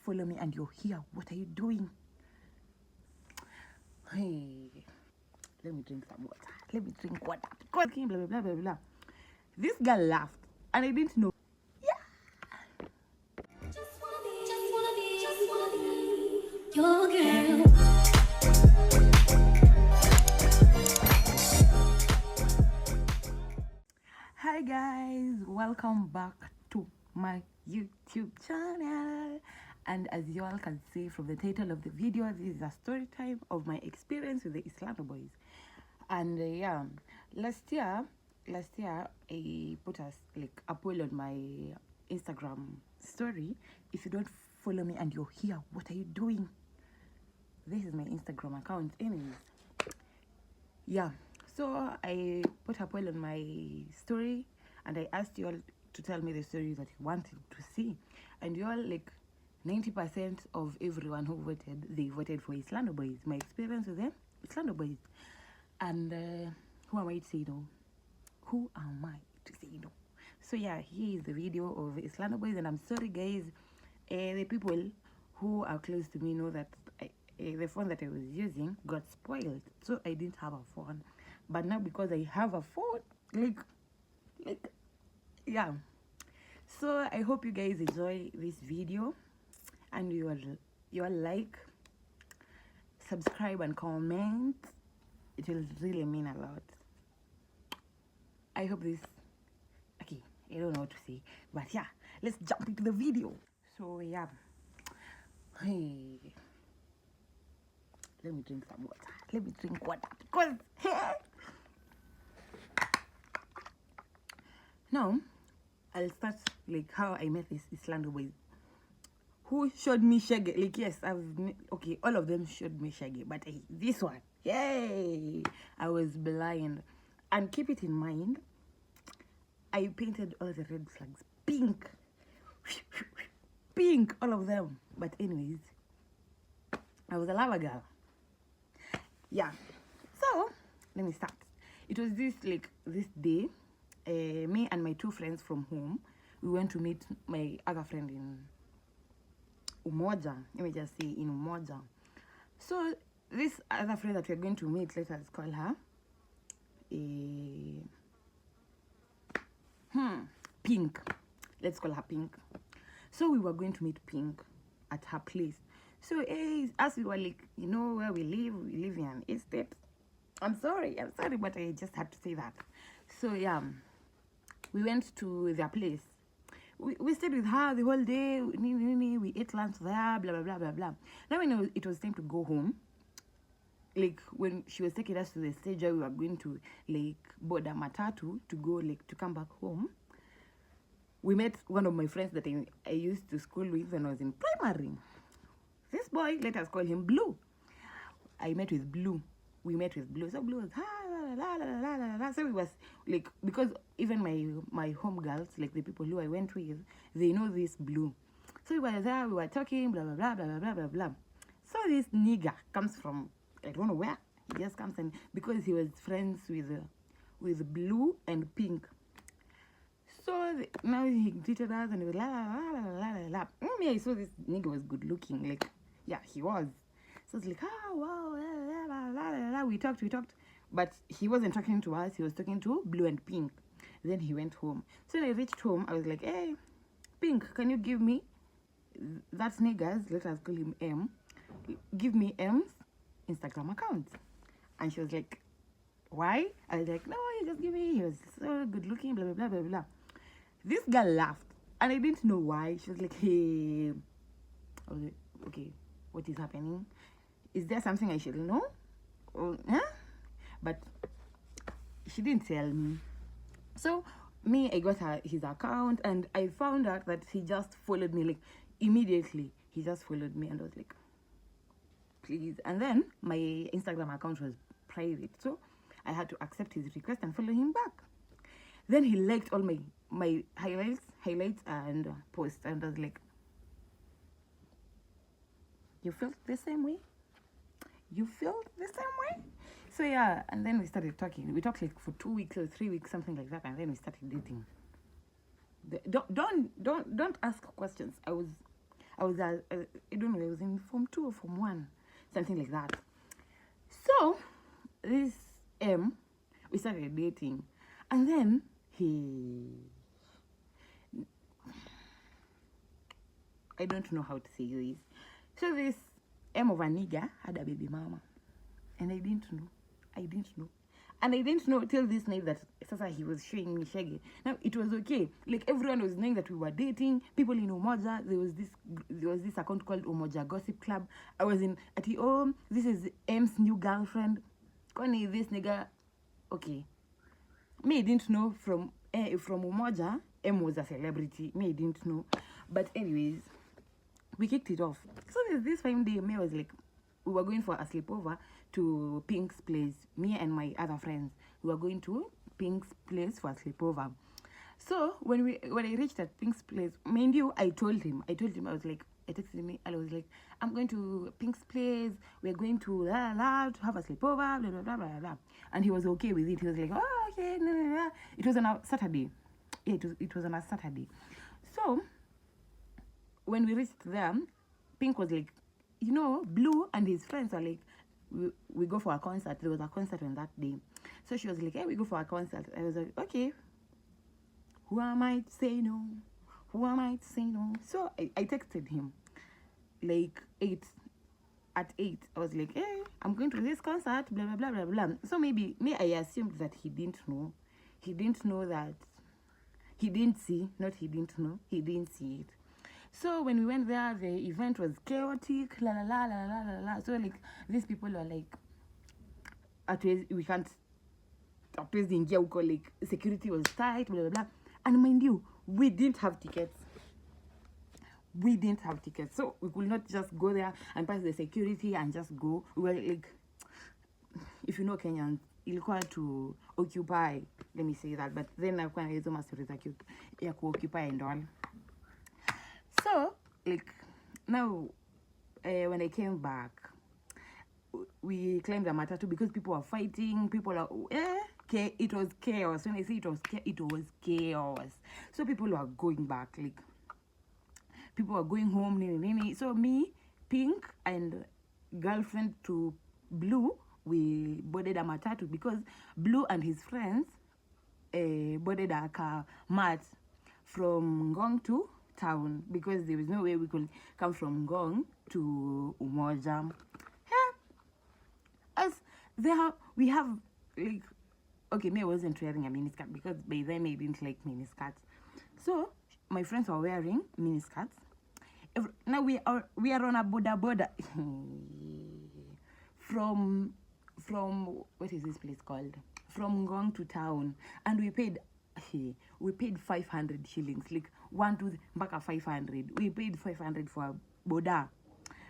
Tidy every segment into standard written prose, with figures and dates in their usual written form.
follow me and you're here, what are you doing? Hey, let me drink some water. Let me drink water. Because blah, blah, blah, blah, blah. This girl laughed and I didn't know. Just wanna be your girl. Hi guys, welcome back to my YouTube channel. And as you all can see from the title of the video, this is a story time of my experience with the EASTLANDO boys. And yeah, last year I put a poll on my Instagram story. If you don't follow me and you're here, what are you doing? This is my Instagram account anyways. Yeah, so I put a poll on my story and I asked you all to tell me the story that you wanted to see, and you all, like 90% of everyone who voted, they voted for EASTLANDO boys. My experience with them, EASTLANDO boys. And who am I to say no? Who am I to say no? So yeah, here is the video of EASTLANDO boys. And I'm sorry guys, the people who are close to me know that the phone that I was using got spoiled, so I didn't have a phone. But now because I have a phone, like yeah. So I hope you guys enjoy this video, and you all like, subscribe and comment. It will really mean a lot. I hope this, okay, I don't know what to say, but yeah, let's jump into the video. So yeah, hey, let me drink some water. Let me drink water because now I'll start like how I met this EASTLANDO boys. Who showed me Shaggy? Like yes, okay, all of them showed me Shaggy, but this one, yay! I was blind. And keep it in mind, I painted all the red flags pink, pink, all of them. But anyways, I was a lover girl. Yeah. So let me start. It was this day. Me and my two friends from home, we went to meet my other friend in Umoja. Let me just say in Umoja. So this other friend that we're going to meet, let us call her Pink. Let's call her Pink. So we were going to meet Pink at her place. So as we were like, you know where we live in an estate. I'm sorry, but I just had to say that. So yeah, we went to their place. We stayed with her the whole day. We ate lunch there, blah, blah, blah, blah, blah. Now when it was time to go home, like when she was taking us to the stage where we were going to like board a matatu to go to come back home, we met one of my friends that I used to school with when I was in primary. This boy, let us call him Blue. I met with Blue. We met with Blue. So Blue was la la la la la. So we was like, because even my home girls, like the people who I went with, they know this Blue. So we were there, we were talking, blah blah blah blah blah blah blah. So this nigga comes from, I don't know where. He just comes, and because he was friends with Blue and Pink. So now he greeted us and he was la la la la la la. Me, I saw this nigga was good looking, like yeah, he was. So it's like, oh wow, la la la la la. We talked, but he wasn't talking to us. He was talking to Blue and Pink. Then he went home. So when I reached home, I was like, hey, Pink, can you give me that nigga's, let us call him M, give me M's Instagram account? And she was like, why? I was like, no, you just give me, he was so good looking, blah blah blah blah blah. This girl laughed and I didn't know why. She was like, hey, I was like, okay, what is happening? Is there something I should know? Or, huh? But she didn't tell me. So me, I got his account and I found out that he just followed me, like immediately. He just followed me and I was like, please. And then my Instagram account was private, so I had to accept his request and follow him back. Then he liked all my highlights and posts, and I was like, you felt the same way? You felt the same way? So yeah, and then we started talking. We talked like for 2 weeks or 3 weeks, something like that, and then we started dating. Don't ask questions. I was, I don't know, I was in Form 2 or Form 1, something like that. So, this we started dating. And then, I don't know how to say this. So, this of a nigga had a baby mama. And I didn't know. And I didn't know till this night that Sasa he was showing me Shaggy. Now it was okay. Like everyone was knowing that we were dating. People in Umoja, there was this account called Umoja Gossip Club. I was in at this is M's new girlfriend. Kwani this nigga, okay. Me I didn't know from Umoja, M was a celebrity. Me I didn't know. But anyways, we kicked it off. So there's this fine day, me was like, we were going for a sleepover to Pink's place. Me and my other friends, we were going to Pink's place for a sleepover. So when I reached at Pink's place, mind you, I told him, I was like, I texted me, and I was like, I'm going to Pink's place. We're going to to have a sleepover, blah blah blah blah blah. And he was okay with it. He was like, oh okay, no, no, no. It was on a Saturday. Yeah, it was on a Saturday. So when we reached there, Pink was like, Blue and his friends are like, we go for a concert. There was a concert on that day. So she was like, hey, we go for a concert. I was like, okay. Who am I to say no? So I texted him like 8. At 8, I was like, hey, I'm going to this concert, blah, blah, blah, blah, blah. So maybe I assumed that he didn't know. He didn't know that. He didn't see. Not he didn't know. He didn't see it. So when we went there, the event was chaotic, la la la la la la la. So like these people were like, at least we can't. At least in Gyauko, like security was tight, blah blah blah. And mind you, we didn't have tickets. So we could not just go there and pass the security and just go. We were like, if you know Kenyans, ilikuwa to occupy. Let me say that. But then I've got hizo stories like ya occupy and all. So, like, now, when I came back, we climbed a matatu because people were fighting, it was chaos. When I say it was chaos. So people were going back, like, people were going home, So me, Pink, and girlfriend to Blue, we boarded a matatu because Blue and his friends boarded a car mat from Ngong to town because there was no way we could come from Ngong to Umoja. As we have like, okay, me I wasn't wearing a miniskirt because by then I didn't like miniskirts. So my friends were wearing miniskirts. Now we are on a border from what is this place called? From Ngong to town, and we paid 500 shillings, like 1 2 mpaka 500. We paid 500 for a boda,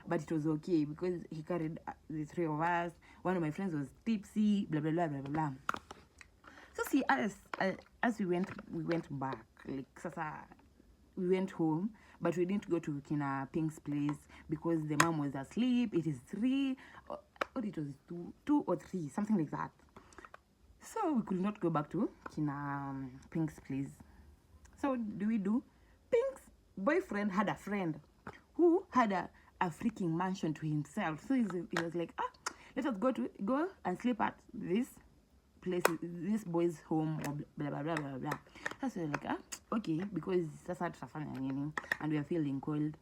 but it was okay because he carried the 3 of us. One of my friends was tipsy, blah blah blah blah blah. So see, as we went back, like Sasa, we went home, but we didn't go to Kina Pink's place because the mom was asleep. It is 3, or it was 2 or 3, something like that. So we could not go back to Kina Pink's place. So what do we do? Pink's boyfriend had a friend who had a freaking mansion to himself. So he was like, let us go and sleep at this place, this boy's home, or blah blah blah blah blah. So we're like, okay, because that's how and we are feeling cold.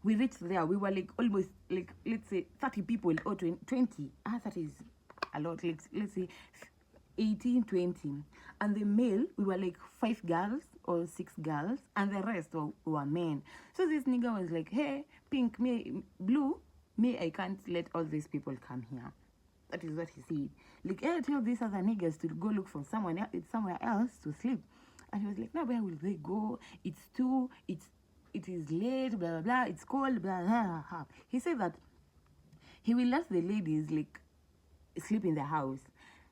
We reached there. We were like almost like, let's say 30 people or 20. That is a lot. Like, let's say 18, 20. And the male, we were like 5 girls or 6 girls, and the rest were men. So this nigga was like, hey, Pink, Blue, I can't let all these people come here. That is what he said. Like, hey, tell these other niggas to go look for somewhere else to sleep. And he was like, no, where will they go? It is late, blah blah blah, it's cold, blah blah blah. He said that he will let the ladies like sleep in the house.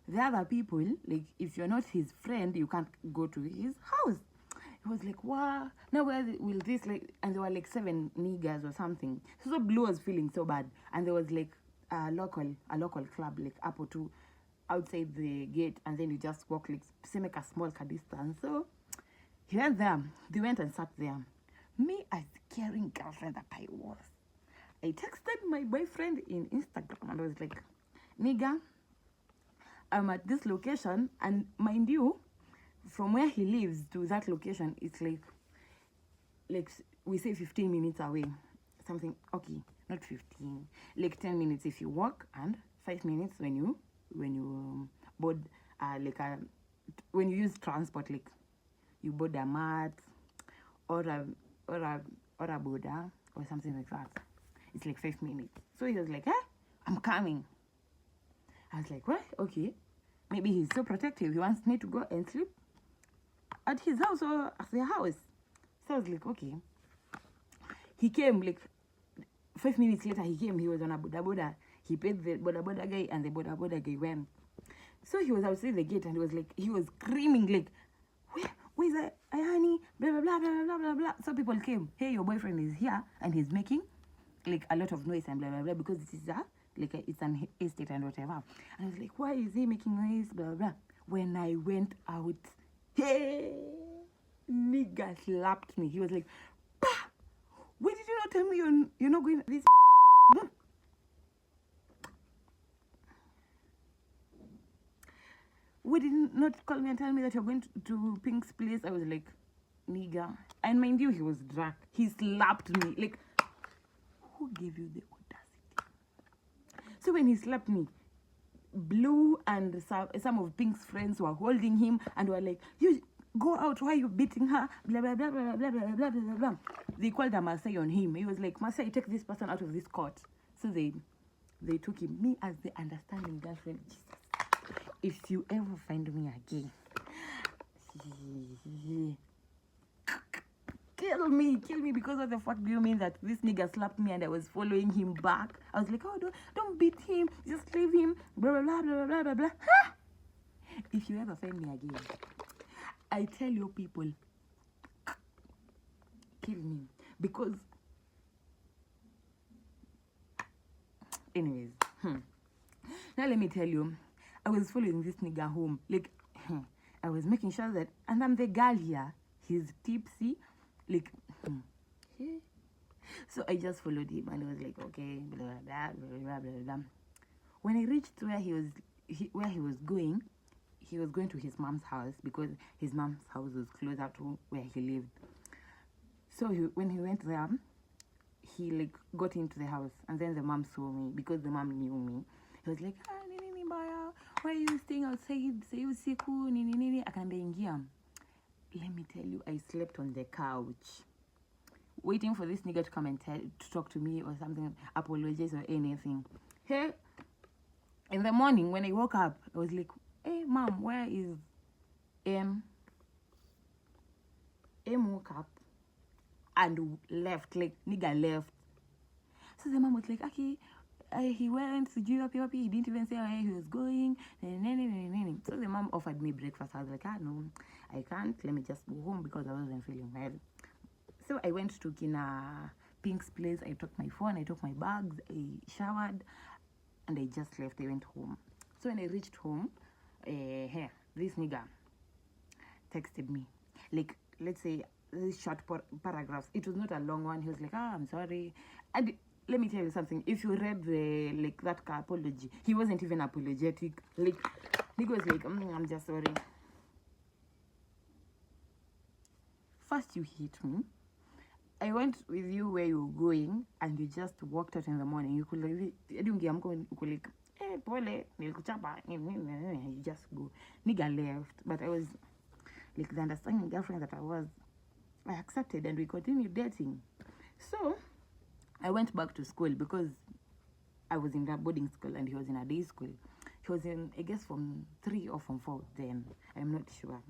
The other people, like, if you're not his friend, you can't go to his house. He was like, wow, now where will this, like, and there were like 7 niggas or something. So Blue was feeling so bad. And there was like a local club, like up or two outside the gate, and then you just walk like make a small distance. So he went there. They went and sat there. Me as the caring girlfriend that I was, I texted my boyfriend in Instagram and I was like, nigga, I'm at this location, and mind you, from where he lives to that location, it's like we say 15 minutes away. Something, okay, not 15, like 10 minutes if you walk, and 5 minutes when you board, when you use transport, like you board a mat or a boda or something like that. It's like 5 minutes. So he was like, I'm coming. I was like, what? Okay. Maybe he's so protective. He wants me to go and sleep at his house or at their house. So I was like, okay. He came, like 5 minutes later, he came. He was on a boda boda. He paid the boda boda guy, and the boda boda guy went. So he was outside the gate, and he was screaming like, where's that, honey? Blah, blah, blah, blah, blah, blah, blah. So people came, hey, your boyfriend is here, and he's making like a lot of noise and blah, blah, blah, because this is it's an estate and whatever. And I was like, why is he making noise? Blah, blah, blah. When I went out, hey, nigga slapped me. He was like, bah, why did you not tell me you're not going to this? Why did you not call me and tell me that you're going to Pink's place? I was like, nigga. And mind you, he was drunk. He slapped me. Like, who gave you the audacity? So when he slapped me, Blue and some of Pink's friends were holding him and were like, you go out, why are you beating her? Blah, blah, blah, blah, blah, blah, blah, blah, blah. They called a Maasai on him. He was like, Maasai, take this person out of this court. So they took him. Me as the understanding girlfriend, Jesus. If you ever find me again, kill me, because what the fuck do you mean that this nigga slapped me and I was following him back? I was like, oh, don't beat him, just leave him, blah, blah, blah, blah, blah, blah, blah. If you ever find me again, I tell you people, kill me, because, anyways, now let me tell you, I was following this nigga home, like, I was making sure that, and I'm the girl here, he's tipsy, like, so I just followed him, and I was like, okay, blah, blah, blah, blah, blah, blah. When I reached where he was going to his mom's house, because his mom's house was closer to where he lived. So when he went there, he like got into the house, and then the mom saw me, because the mom knew me. He was like, why are you staying outside? Say usiku nini. Akaambia, let me tell you, I slept on the couch, waiting for this nigga to come and to talk to me or something, apologize or anything. Hey, in the morning when I woke up, I was like, hey mom, where is M? M woke up and left, like nigga left. So the mom was like, okay, he went to GOP, he didn't even say where he was going. So the mom offered me breakfast. I was like, no, I can't. Let me just go home because I wasn't feeling well. So I went to Kina Pink's place. I took my phone, I took my bags, I showered, and I just left. I went home. So when I reached home, this nigga texted me. Like, let's say, this short paragraphs. It was not a long one. He was like, I'm sorry. And let me tell you something. If you read that apology, he wasn't even apologetic. Like, nigga was like, I'm just sorry. First you hit me. I went with you where you were going, and you just walked out in the morning. You could like, hey, pole, nilikuchapa. You just go. Nigga left. But I was like the understanding girlfriend that I accepted, and we continued dating. So I went back to school because I was in a boarding school and he was in a day school. He was in, I guess, from 3 or from 4 then. I'm not sure.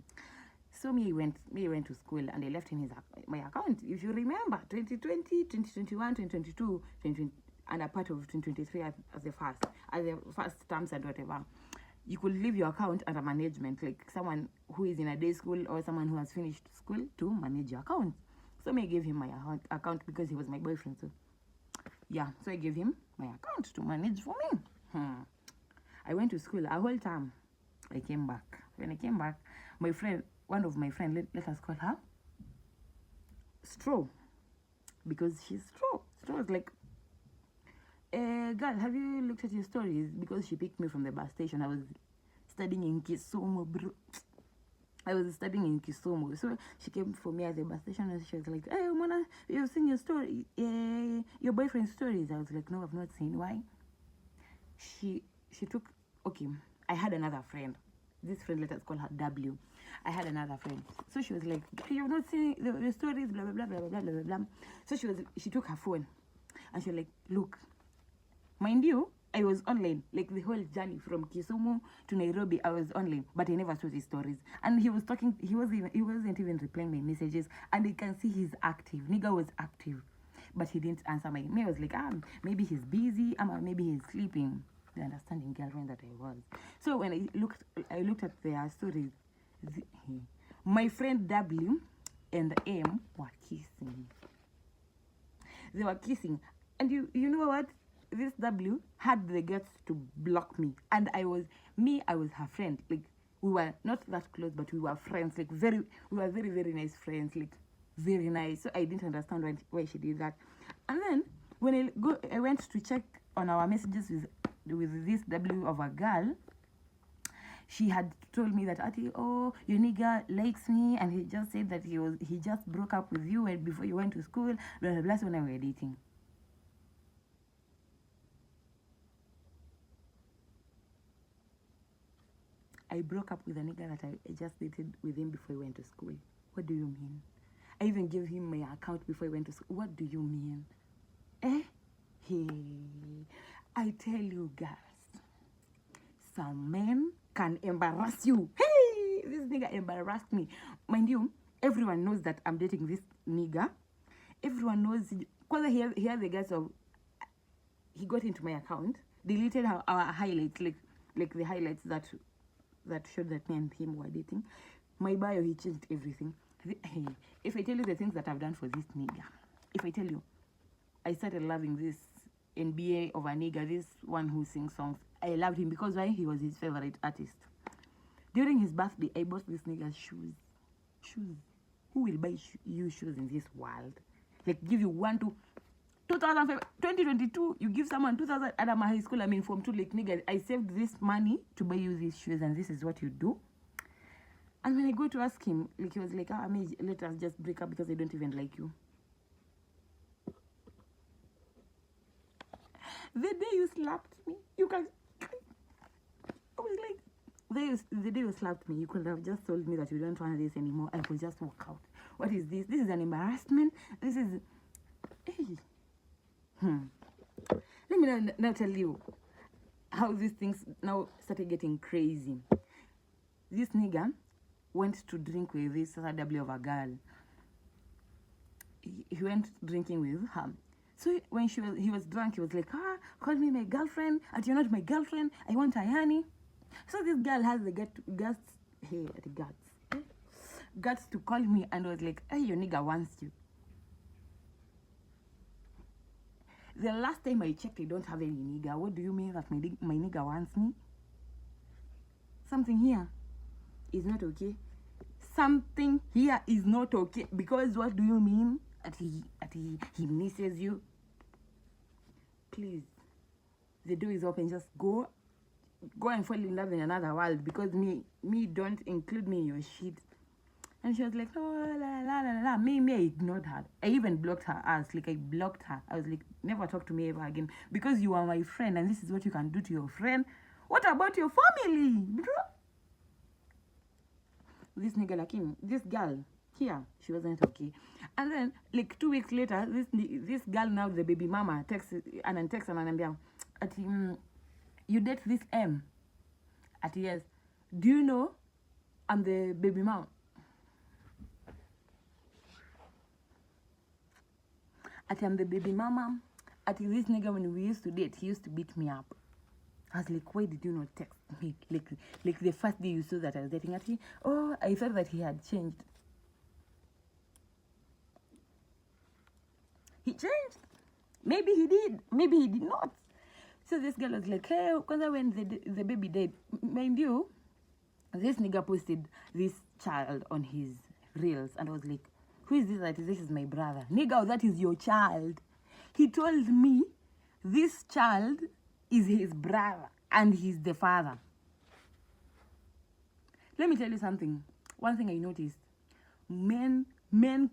So me went to school, and I left in my account. If you remember, 2020, 2021, 2022, 2020, and a part of 2023 as the first terms and whatever. You could leave your account under management, like someone who is in a day school or someone who has finished school to manage your account. So I gave him my account because he was my boyfriend. So yeah, so I gave him my account to manage for me. I went to school a whole time. I came back. When I came back, one of my friends, let us call her Straw. because she's true. So I was like, girl, have you looked at your stories? Because she picked me from the bus station. I was studying in Kisumu, bro. I was studying in Kisumu. So she came for me at the bus station and she was like, hey, Mona, you've seen your story, your boyfriend's stories. I was like, no, I've not seen. Why? She took, okay, I had another friend. This friend, let us call her W. I had another friend. So she was like, you've not seen the stories, blah, blah, blah, blah, blah, blah, blah, blah. So she took her phone and she was like, look, mind you, I was online, like the whole journey from Kisumu to Nairobi, I was online, but I never saw his stories. And he was talking, he wasn't even replying my messages, and I can see he's active. Nigga was active, but he didn't answer my email. I was like, maybe he's busy, maybe he's sleeping. The understanding girlfriend that I was. So when I looked at their stories, my friend W and M were kissing. They were kissing, and you know what? This W had the guts to block me, and I was her friend. Like, we were not that close, but we were friends. Like, we were very, very nice friends. Like, very nice. So I didn't understand why she did that. And then when I went to check on our messages with this W of a girl, she had told me that, Ati, oh, your nigga likes me, and he just said that he just broke up with you before you went to school, blah blah blah. So when we were dating. I broke up with a nigga that I just dated with him before he went to school. What do you mean? I even gave him my account before he went to school. What do you mean? Hey, I tell you guys, some men can embarrass you. Hey, this nigga embarrassed me. Mind you, everyone knows that I'm dating this nigga. Everyone knows. Because he has the guts of, he got into my account, deleted our highlights, like the highlights that showed that me and him were dating. My bio, he changed everything. Hey, if I tell you the things that I've done for this nigga, if I tell you, I started loving this NBA of a nigga, this one who sings songs. I loved him because why? He was his favorite artist. During his birthday, I bought this nigga's shoes. Shoes. Who will buy you shoes in this world? Like, give you 2022, you give someone 2000 at my high school, Form 2, like, nigga, I saved this money to buy you these shoes, and this is what you do. And when I go to ask him, like, he was like, let us just break up because I don't even like you. The day you slapped me, you can, I was like, the day you slapped me, you could have just told me that you don't want this anymore. I could just walk out. What is this? This is an embarrassment. This is, hey. Let me now tell you how these things now started getting crazy. This nigga went to drink with this W of a girl. He went drinking with her. So when he was drunk, he was like, call me my girlfriend. And you're not my girlfriend. I want Ayani. So this girl has the guts to call me and was like, hey, your nigga wants you. The last time I checked, I don't have any nigga. What do you mean that my nigga wants me? Something here is not okay. Something here is not okay. Because what do you mean that he misses you? Please, the door is open. Just go and fall in love in another world. Because me don't include me in your shit. And she was like, oh, la, la, la, la. Me, I ignored her. I even blocked her ass. Like, I blocked her. I was like, never talk to me ever again. Because you are my friend, and this is what you can do to your friend. What about your family, bro? This nigga, like him, this girl, here, she wasn't okay. And then, like, 2 weeks later, this girl, now the baby mama, texts and you date this M? At yes. Do you know I'm the baby mama? I'm the baby mama. This nigga, when we used to date, he used to beat me up. I was like, why did you not text me? Like the first day you saw that I was dating him. Oh, I felt that he had changed. He changed. Maybe he did. Maybe he did not. So this girl was like, hey, because when the baby died, mind you, this nigga posted this child on his reels, and I was like, Who is this that this is my brother? Nigga, that is your child. He told me this child is his brother and he's the father. Let me tell you something. One thing I noticed. Men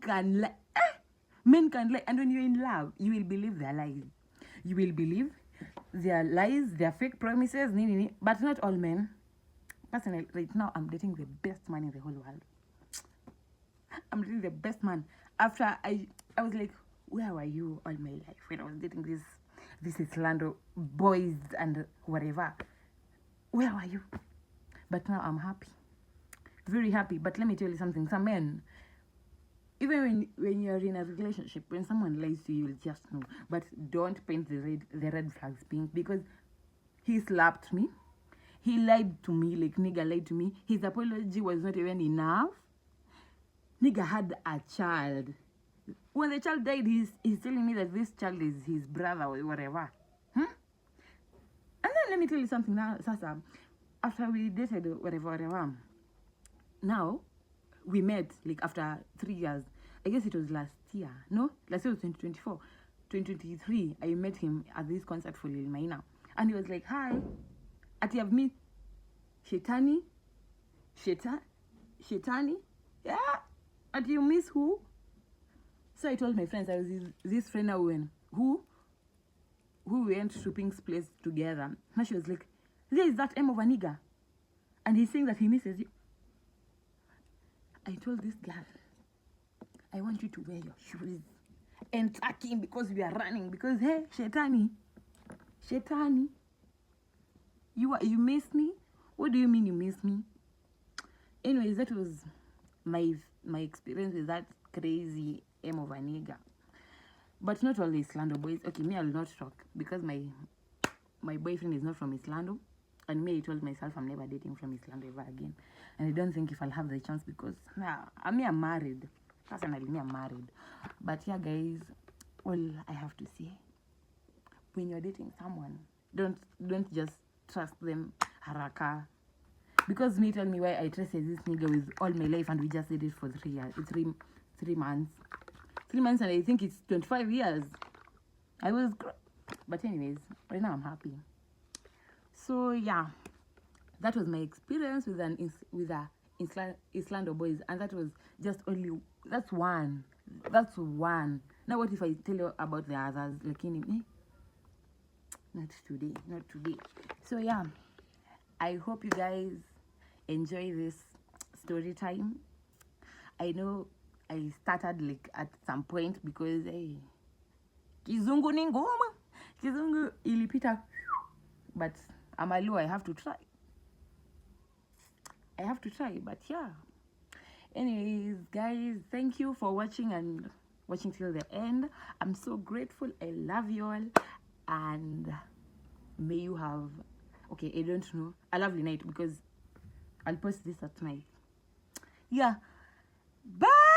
can lie. Men can lie. And when you're in love, you will believe their lies. You will believe their lies, their fake promises, but not all men. Personally, right now, I'm dating the best man in the whole world. I'm dating the best man. After I was like, where were you all my life when I was dating this EASTLANDO boys and whatever? Where were you? But now I'm happy. Very happy. But let me tell you something. Some men, even when you're in a relationship, when someone lies to you, you'll just know. But don't paint the red flags pink, because he slapped me. He lied to me, like nigga lied to me. His apology was not even enough. Nigga had a child. When the child died, he's telling me that this child is his brother or whatever. And then let me tell you something now, Sasa. After we dated, whatever, now we met like after 3 years. I guess it was last year. No? Last year was 2024. 2023, I met him at this concert for Lil Maina. And he was like, hi. Ati have me Shetani? Yeah. Ati you miss who? So I told my friends, I was this friend who went to Pink's place together. And she was like, there is that M of a nigga. And he's saying that he misses you. I told this girl, I want you to wear your shoes and tuck in because we are running. Because, hey, Shetani, you miss me? What do you mean you miss me? Anyways, that was my experience with that crazy M of a nigga. But not all EASTLANDO boys. Okay, me, I will not talk because my boyfriend is not from EASTLANDO. And me, I told myself I'm never dating from EASTLANDO ever again. And I don't think if I'll have the chance because I'm married. Personally, I'm married. But yeah, guys, all I have to say, when you're dating someone, don't just trust them haraka. Because me tell me why I trusted this nigga with all my life and we just did it for 3 years. 3 months. 3 months and I think it's 25 years. I was but anyways, right now I'm happy. So yeah, that was my experience with EASTLANDO boys, and that was just that's one. Now what if I tell you about the others? Like not today. So yeah, I hope you guys enjoy this story time. I know I started like at some point because kizungu ni ngoma, kizungu ilipita, but I'm a low. I have to try, but yeah. Anyways, guys, thank you for watching and watching till the end. I'm so grateful. I love you all, and may you have I don't know, a lovely night because I'll post this at night. Yeah, bye.